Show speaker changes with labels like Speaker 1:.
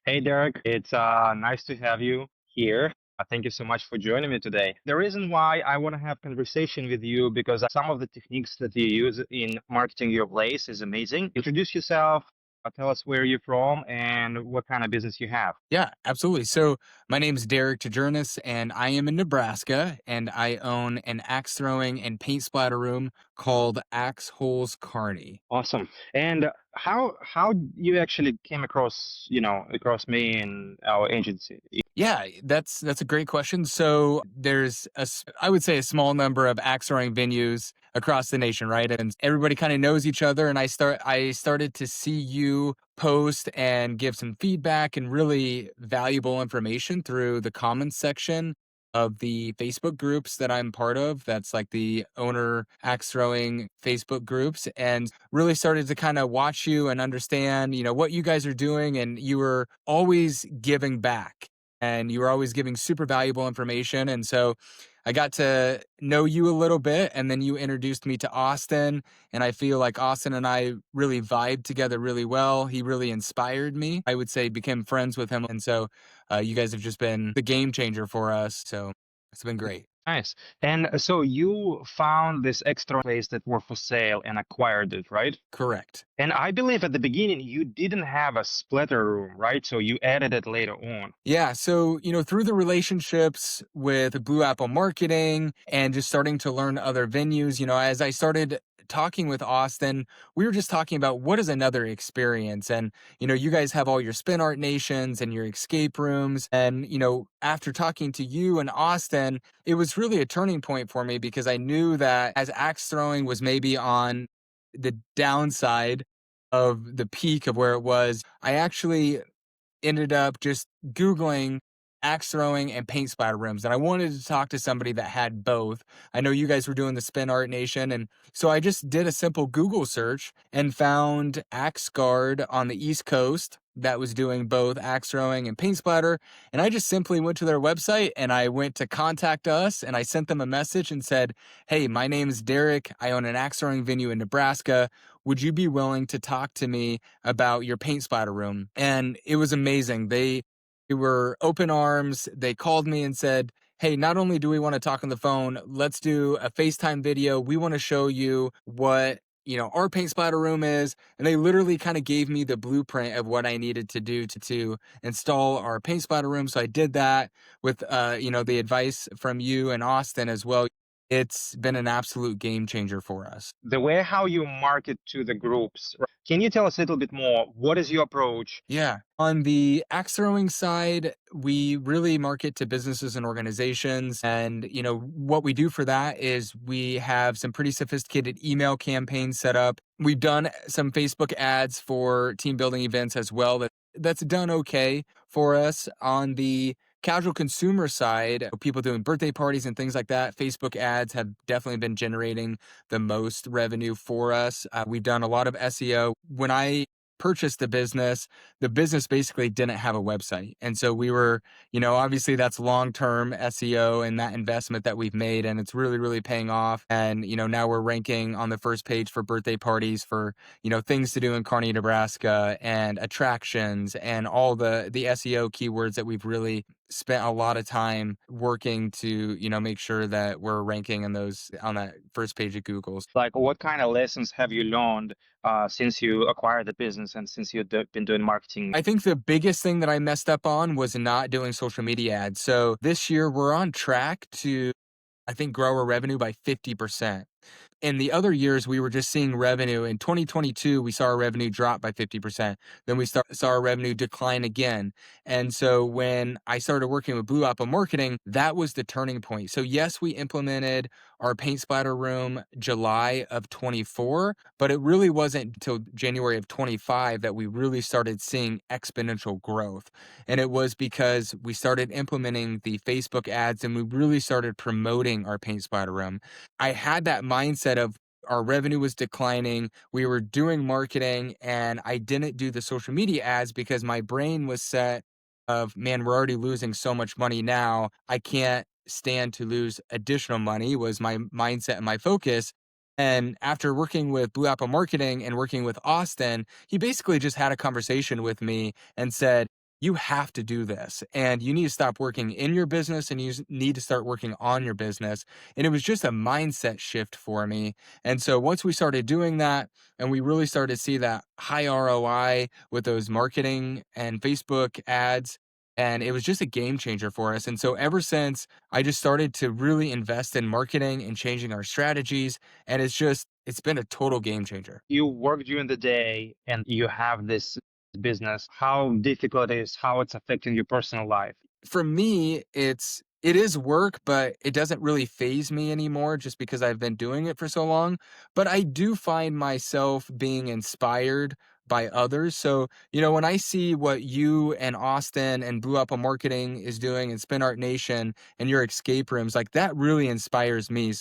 Speaker 1: Hey Derek, it's nice to have you here. Thank you so much for joining me today. The reason why I want to have conversation with you because some of the techniques that you use in marketing your place is amazing. Introduce yourself, tell us where you're from and what kind of business you have.
Speaker 2: Yeah, absolutely. So my name is Derek, and I am in Nebraska, and I own an axe throwing and paint splatter room called Axe Holes Kearney.
Speaker 1: Awesome. And how you actually came across, across me and our agency?
Speaker 2: Yeah, that's a great question. So there's I would say a small number of axe throwing venues across the nation, right? And everybody kind of knows each other. And I started to see you post and give some feedback and really valuable information through the comments section of the Facebook groups that I'm part of. That's like the owner axe throwing Facebook groups, and really started to kind of watch you and understand, what you guys are doing. And you were always giving back and you were always giving super valuable information. And so I got to know you a little bit, and then you introduced me to Austin. And I feel like Austin and I really vibed together really well. He really inspired me. I would say became friends with him. And so you guys have just been the game changer for us. So it's been great.
Speaker 1: Nice. And so you found this extra place that were for sale and acquired it, right?
Speaker 2: Correct.
Speaker 1: And I believe at the beginning you didn't have a splitter room, right? So you added it later on.
Speaker 2: Yeah. So, through the relationships with Blue Apple Marketing and just starting to learn other venues, as I started talking with Austin, we were just talking about what is another experience. And, you guys have all your spin art nations and your escape rooms. And, after talking to you and Austin, it was really a turning point for me because I knew that as axe throwing was maybe on the downside of the peak of where it was, I actually ended up just Googling axe throwing and paint splatter rooms. And I wanted to talk to somebody that had both. I know you guys were doing the Spin Art Nation. And so I just did a simple Google search and found Axe Guard on the East Coast that was doing both axe throwing and paint splatter. And I just simply went to their website and I went to contact us and I sent them a message and said, "Hey, my name is Derek. I own an axe throwing venue in Nebraska. Would you be willing to talk to me about your paint splatter room?" And it was amazing. They were open arms. They called me and said, "Hey, not only do we want to talk on the phone, let's do a FaceTime video. We want to show you what, our paint splatter room is." And they literally kind of gave me the blueprint of what I needed to do to install our paint splatter room. So I did that with, the advice from you and Austin as well. It's been an absolute game changer for us.
Speaker 1: The way how you market to the groups, right? Can you tell us a little bit more? What is your approach?
Speaker 2: Yeah. On the axe throwing side, we really market to businesses and organizations. And, what we do for that is we have some pretty sophisticated email campaigns set up. We've done some Facebook ads for team building events as well. That's done okay for us. On the casual consumer side, people doing birthday parties and things like that, Facebook ads have definitely been generating the most revenue for us. We've done a lot of SEO. When I purchased the business basically didn't have a website. And so we were, obviously that's long-term SEO and that investment that we've made, and it's really, really paying off. And, now we're ranking on the first page for birthday parties for, things to do in Kearney, Nebraska, and attractions and all the SEO keywords that we've really spent a lot of time working to, make sure that we're ranking in those on that first page of Google's.
Speaker 1: Like, what kind of lessons have you learned since you acquired the business and since you've been doing marketing?
Speaker 2: I think the biggest thing that I messed up on was not doing social media ads. So this year we're on track to, I think, grow our revenue by 50%. In the other years, we were just seeing revenue. In 2022, we saw our revenue drop by 50%. Then we saw our revenue decline again. And so when I started working with Blue Apple Marketing, that was the turning point. So yes, we implemented our paint splatter room July of 24, but it really wasn't until January of 25 that we really started seeing exponential growth. And it was because we started implementing the Facebook ads and we really started promoting our paint splatter room. I had that mindset of our revenue was declining. We were doing marketing and I didn't do the social media ads because my brain was set of, man, we're already losing so much money now. I can't stand to lose additional money was my mindset and my focus. And after working with Blue Apple Marketing and working with Austin, he basically just had a conversation with me and said, you have to do this and you need to stop working in your business and need to start working on your business. And it was just a mindset shift for me. And so once we started doing that and we really started to see that high ROI with those marketing and Facebook ads, and it was just a game changer for us. And so ever since, I just started to really invest in marketing and changing our strategies. And it's been a total game changer.
Speaker 1: You work during the day and you have this business, how difficult it is, how it's affecting your personal life.
Speaker 2: For me, it is work, but it doesn't really phase me anymore just because I've been doing it for so long. But I do find myself being inspired by others. So, when I see what you and Austin and Blue Apple Marketing is doing and Spin Art Nation and your escape rooms, like that really inspires me. So